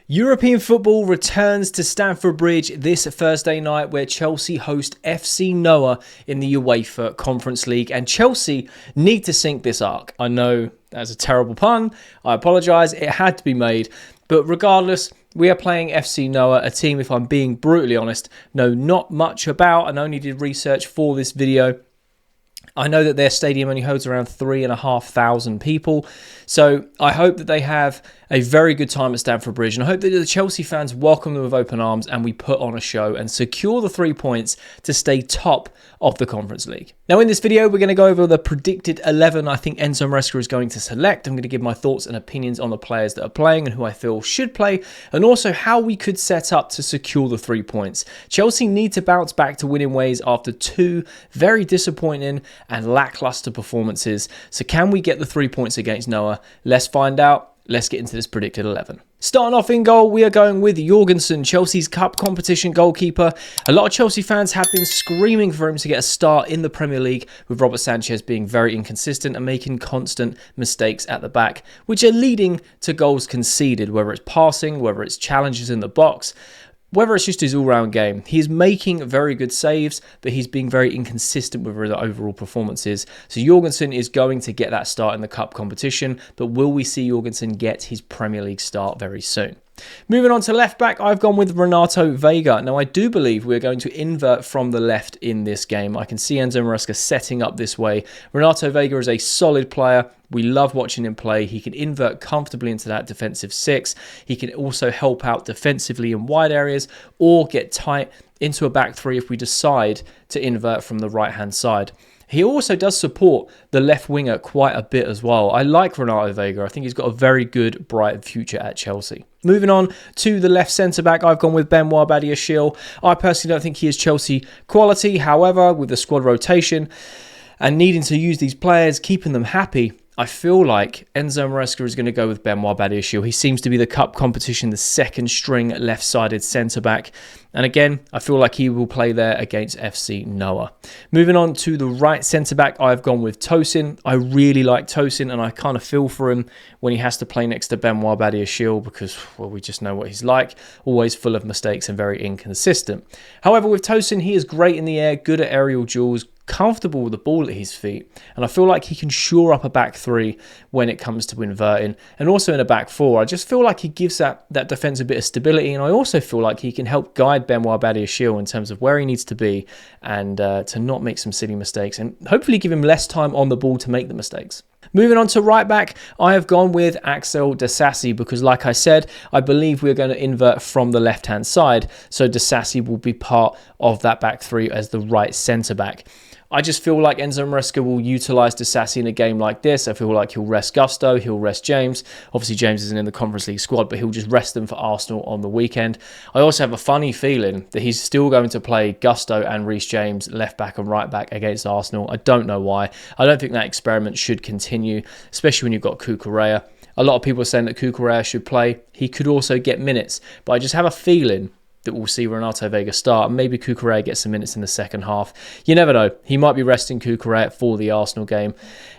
European football returns to Stamford Bridge this Thursday night, where Chelsea host FC Noah in the UEFA Conference League, and Chelsea need to sink this arc. I know that's a terrible pun, I apologise, it had to be made, but regardless, we are playing FC Noah, a team, if I'm being brutally honest, know not much about and only did research for this video. I know that their stadium only holds around 3,500 people, so I hope that they have a very good time at Stamford Bridge, and I hope that the Chelsea fans welcome them with open arms and we put on a show and secure the 3 points to stay top of the Conference League. Now in this video, we're going to go over the predicted 11 I think Enzo Maresca is going to select. I'm going to give my thoughts and opinions on the players that are playing and who I feel should play, and also how we could set up to secure the 3 points. Chelsea need to bounce back to winning ways after 2 very disappointing and lackluster performances. So can we get the 3 points against Noah? Let's find out. Let's get into this predicted 11. Starting off in goal, we are going with Jorgensen, Chelsea's cup competition goalkeeper. A lot of Chelsea fans have been screaming for him to get a start in the Premier League, with Robert Sanchez being very inconsistent and making constant mistakes at the back, which are leading to goals conceded, whether it's passing, whether it's challenges in the box, whether it's just his all-round game. He's making very good saves, but he's being very inconsistent with his overall performances. So Jorgensen is going to get that start in the cup competition, but will we see Jorgensen get his Premier League start very soon? Moving on to left back, I've gone with Renato Vega. Now, I do believe we're going to invert from the left in this game. I can see Enzo Maresca setting up this way. Renato Vega is a solid player. We love watching him play. He can invert comfortably into that defensive 6. He can also help out defensively in wide areas or get tight into a back 3 if we decide to invert from the right-hand side. He also does support the left winger quite a bit as well. I like Renato Vega. I think he's got a very good, bright future at Chelsea. Moving on to the left centre-back, I've gone with Benoit Badiashile. I personally don't think he is Chelsea quality. However, with the squad rotation and needing to use these players, keeping them happy, I feel like Enzo Maresca is going to go with Benoit Badiashile. He seems to be the cup competition, the second string left-sided centre-back. And again, I feel like he will play there against FC Noah. Moving on to the right centre-back, I've gone with Tosin. I really like Tosin, and I kind of feel for him when he has to play next to Benoit Badiashile because, well, we just know what he's like. Always full of mistakes and very inconsistent. However, with Tosin, he is great in the air, good at aerial duels, comfortable with the ball at his feet, and I feel like he can shore up a back 3 when it comes to inverting, and also in a back 4. I just feel like he gives that defence a bit of stability, and I also feel like he can help guide Benoit Badiashile in terms of where he needs to be and to not make some silly mistakes, and hopefully give him less time on the ball to make the mistakes. Moving on to right back, I have gone with Axel Disasi because, like I said, I believe we're going to invert from the left-hand side, so Disasi will be part of that back 3 as the right centre-back. I just feel like Enzo Maresca will utilise Disasi in a game like this. I feel like he'll rest Gusto, he'll rest James. Obviously, James isn't in the Conference League squad, but he'll just rest them for Arsenal on the weekend. I also have a funny feeling that he's still going to play Gusto and Reece James left back and right back against Arsenal. I don't know why. I don't think that experiment should continue, especially when you've got Cucurella. A lot of people are saying that Cucurella should play. He could also get minutes, but I just have a feeling that we'll see Renato Vega start, and maybe Cucurella gets some minutes in the second half. You never know. He might be resting Cucurella for the Arsenal game.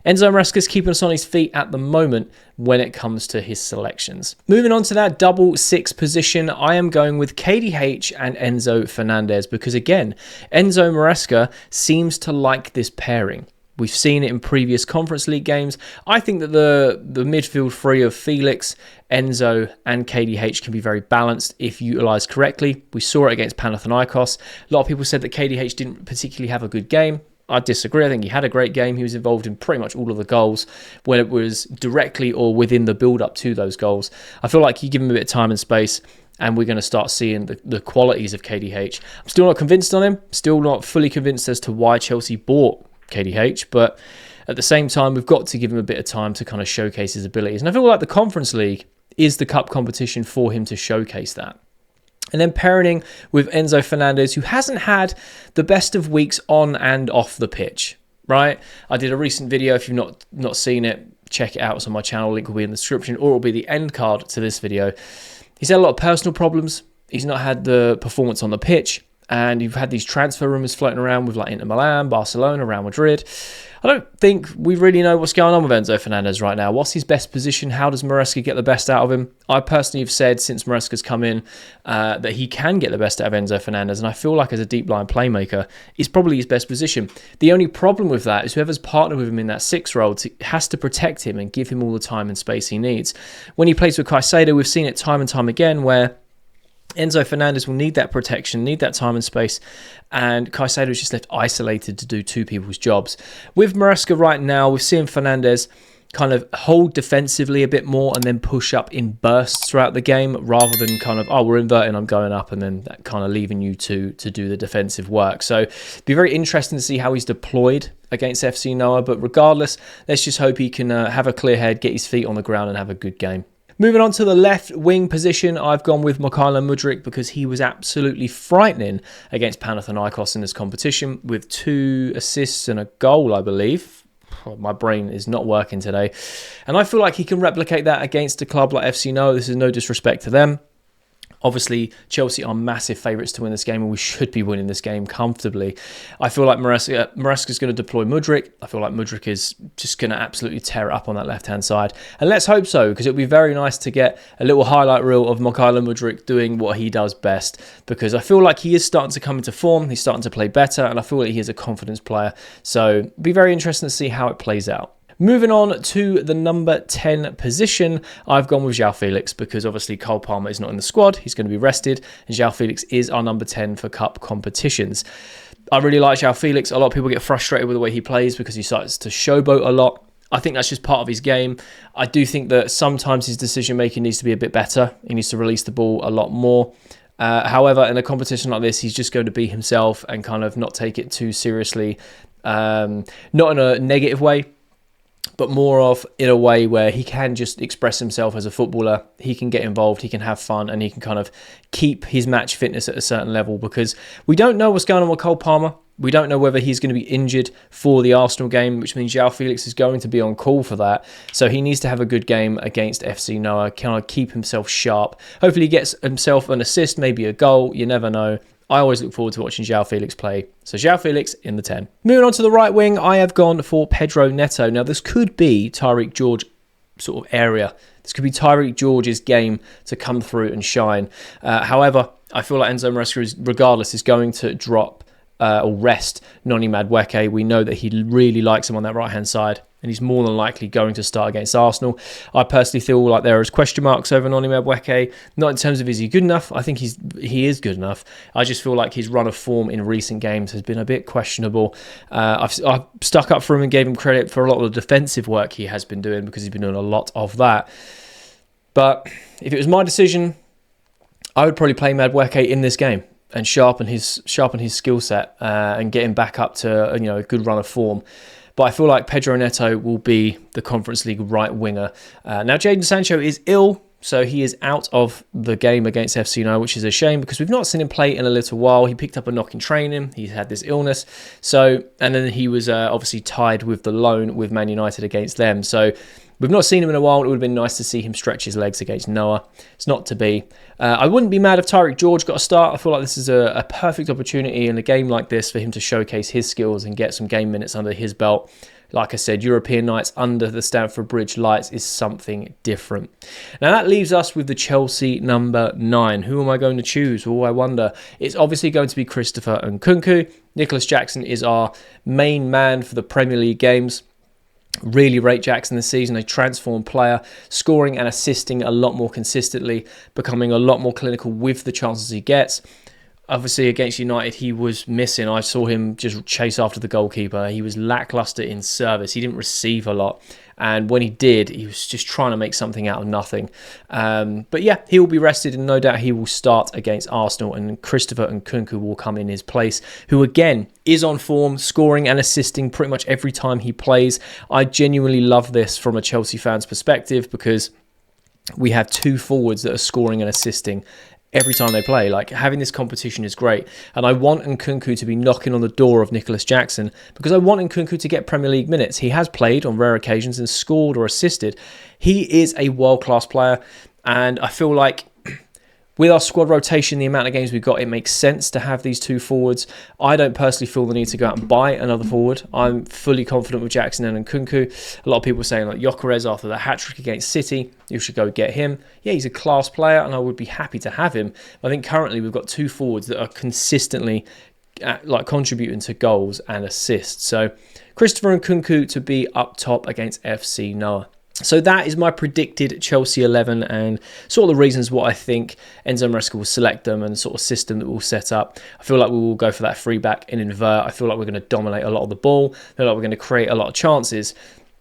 Enzo Maresca's keeping us on his feet at the moment when it comes to his selections. Moving on to that double 6 position, I am going with KDH and Enzo Fernandez because, again, Enzo Maresca seems to like this pairing. We've seen it in previous Conference League games. I think that the midfield 3 of Felix, Enzo and KDH can be very balanced if utilised correctly. We saw it against Panathinaikos. A lot of people said that KDH didn't particularly have a good game. I disagree. I think he had a great game. He was involved in pretty much all of the goals, whether it was directly or within the build-up to those goals. I feel like you give him a bit of time and space, and we're going to start seeing the qualities of KDH. I'm still not convinced on him. Still not fully convinced as to why Chelsea bought KDH, but at the same time, we've got to give him a bit of time to kind of showcase his abilities. And I feel like the Conference League is the cup competition for him to showcase that. And then pairing with Enzo Fernandez, who hasn't had the best of weeks on and off the pitch, right? I did a recent video. If you've not seen it, check it out. It's on my channel. Link will be in the description, or it'll be the end card to this video. He's had a lot of personal problems. He's not had the performance on the pitch. and you've had these transfer rumours floating around with like Inter Milan, Barcelona, Real Madrid. I don't think we really know what's going on with Enzo Fernandez right now. What's his best position? How does Maresca get the best out of him? I personally have said since Maresca's come in that he can get the best out of Enzo Fernandez, and I feel like as a deep line playmaker, it's probably his best position. The only problem with that is whoever's partnered with him in that 6 role has to protect him and give him all the time and space he needs. When he plays with Caicedo, we've seen it time and time again where Enzo Fernandez will need that protection, need that time and space, and Caicedo is just left isolated to do 2 people's jobs. With Maresca right now, we're seeing Fernandez kind of hold defensively a bit more and then push up in bursts throughout the game rather than kind of, oh, we're inverting, I'm going up, and then that kind of leaving you to do the defensive work. So it'd be very interesting to see how he's deployed against FC Noah, but regardless, let's just hope he can have a clear head, get his feet on the ground and have a good game. Moving on to the left wing position, I've gone with Mykhailo Mudryk because he was absolutely frightening against Panathinaikos in this competition with 2 assists and a goal, I believe. My brain is not working today. And I feel like he can replicate that against a club like FC Noah. This is no disrespect to them. Obviously, Chelsea are massive favourites to win this game, and we should be winning this game comfortably. I feel like Maresca is going to deploy Mudryk. I feel like Mudryk is just going to absolutely tear it up on that left-hand side. And let's hope so, because it would be very nice to get a little highlight reel of Mykhailo Mudryk doing what he does best, because I feel like he is starting to come into form. He's starting to play better, and I feel like he is a confidence player. So it'll be very interesting to see how it plays out. Moving on to the number 10 position, I've gone with João Felix because obviously Cole Palmer is not in the squad. He's going to be rested, and João Felix is our number 10 for cup competitions. I really like João Felix. A lot of people get frustrated with the way he plays because he starts to showboat a lot. I think that's just part of his game. I do think that sometimes his decision-making needs to be a bit better. He needs to release the ball a lot more. However, in a competition like this, he's just going to be himself and kind of not take it too seriously. Not in a negative way, but more of in a way where he can just express himself as a footballer. He can get involved, he can have fun, and he can kind of keep his match fitness at a certain level, because we don't know what's going on with Cole Palmer. We don't know whether he's going to be injured for the Arsenal game, which means João Felix is going to be on call for that. So he needs to have a good game against FC Noah, kind of keep himself sharp. Hopefully he gets himself an assist, maybe a goal, you never know. I always look forward to watching João Felix play. So João Felix in the 10. Moving on to the right wing, I have gone for Pedro Neto. Now this could be Tyreek George sort of area. This could be Tyreek George's game to come through and shine. However, I feel like Enzo Maresca, regardless, is going to drop or rest Noni Madueke. We know that he really likes him on that right-hand side, and he's more than likely going to start against Arsenal. I personally feel like there is question marks over Noni Madueke, not in terms of is he good enough. I think he is good enough. I just feel like his run of form in recent games has been a bit questionable. I've stuck up for him and gave him credit for a lot of the defensive work he has been doing, because he's been doing a lot of that. But if it was my decision, I would probably play Madueke in this game and sharpen his skill set and get him back up to a good run of form. But I feel like Pedro Neto will be the Conference League right winger. Now Jadon Sancho is ill, so he is out of the game against FC Noah, which is a shame because we've not seen him play in a little while. He picked up a knock in training. He's had this illness. And then he was obviously tied with the loan with Man United against them. So we've not seen him in a while. It would have been nice to see him stretch his legs against Noah. It's not to be. I wouldn't be mad if Tyreek George got a start. I feel like this is a perfect opportunity in a game like this for him to showcase his skills and get some game minutes under his belt. Like I said, European nights under the Stamford Bridge lights is something different. Now that leaves us with the Chelsea number 9. Who am I going to choose? Oh, I wonder. It's obviously going to be Christopher Nkunku. Nicholas Jackson is our main man for the Premier League games. Really rate Jackson this season, a transformed player, scoring and assisting a lot more consistently, becoming a lot more clinical with the chances he gets. Obviously, against United, he was missing. I saw him just chase after the goalkeeper. He was lacklustre in service. He didn't receive a lot. And when he did, he was just trying to make something out of nothing. But yeah, he will be rested, and no doubt he will start against Arsenal. And Christopher Nkunku will come in his place, who again is on form, scoring and assisting pretty much every time he plays. I genuinely love this from a Chelsea fan's perspective, because we have 2 forwards that are scoring and assisting every time they play. Like, having this competition is great, and I want Nkunku to be knocking on the door of Nicholas Jackson, because I want Nkunku to get Premier League minutes. He has played on rare occasions and scored or assisted. He is a world-class player, and I feel like With our squad rotation, the amount of games we've got, it makes sense to have these two forwards. I don't personally feel the need to go out and buy another forward. I'm fully confident with Jackson and Nkunku. A lot of people saying like Gyökeres after the hat-trick against City, you should go get him. Yeah, he's a class player and I would be happy to have him. I think currently we've got two forwards that are consistently contributing to goals and assists. So Christopher Nkunku to be up top against FC Noah. So that is my predicted Chelsea 11 and sort of the reasons what I think Enzo Maresca will select them and the sort of system that we'll set up. I feel like we will go for that free back and invert. I feel like we're going to dominate a lot of the ball. I feel like we're going to create a lot of chances.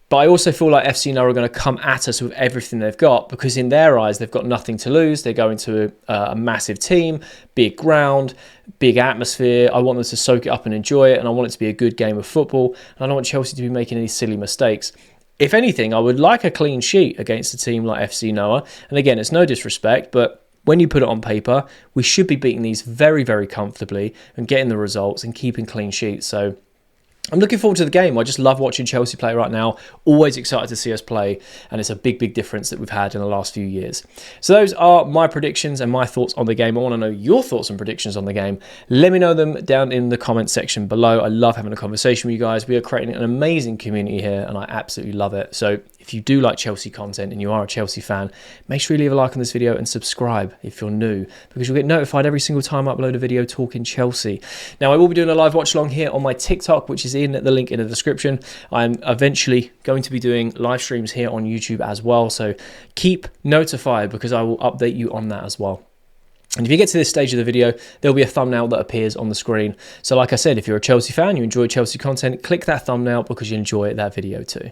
But I also feel like FC Noah are going to come at us with everything they've got because in their eyes, they've got nothing to lose. They go into a massive team, big ground, big atmosphere. I want them to soak it up and enjoy it. And I want it to be a good game of football. And I don't want Chelsea to be making any silly mistakes. If anything, I would like a clean sheet against a team like FC Noah. And again, it's no disrespect, but when you put it on paper, we should be beating these very, very comfortably and getting the results and keeping clean sheets. So I'm looking forward to the game. I just love watching Chelsea play right now. Always excited to see us play. And it's a big, big difference that we've had in the last few years. So those are my predictions and my thoughts on the game. I want to know your thoughts and predictions on the game. Let me know them down in the comment section below. I love having a conversation with you guys. We are creating an amazing community here and I absolutely love it. So if you do like Chelsea content and you are a Chelsea fan, make sure you leave a like on this video and subscribe if you're new because you'll get notified every single time I upload a video talking Chelsea. Now, I will be doing a live watch along here on my TikTok, which is in the link in the description. I'm eventually going to be doing live streams here on YouTube as well. So keep notified because I will update you on that as well. And if you get to this stage of the video, there'll be a thumbnail that appears on the screen. So like I said, if you're a Chelsea fan, you enjoy Chelsea content, click that thumbnail because you enjoy that video too.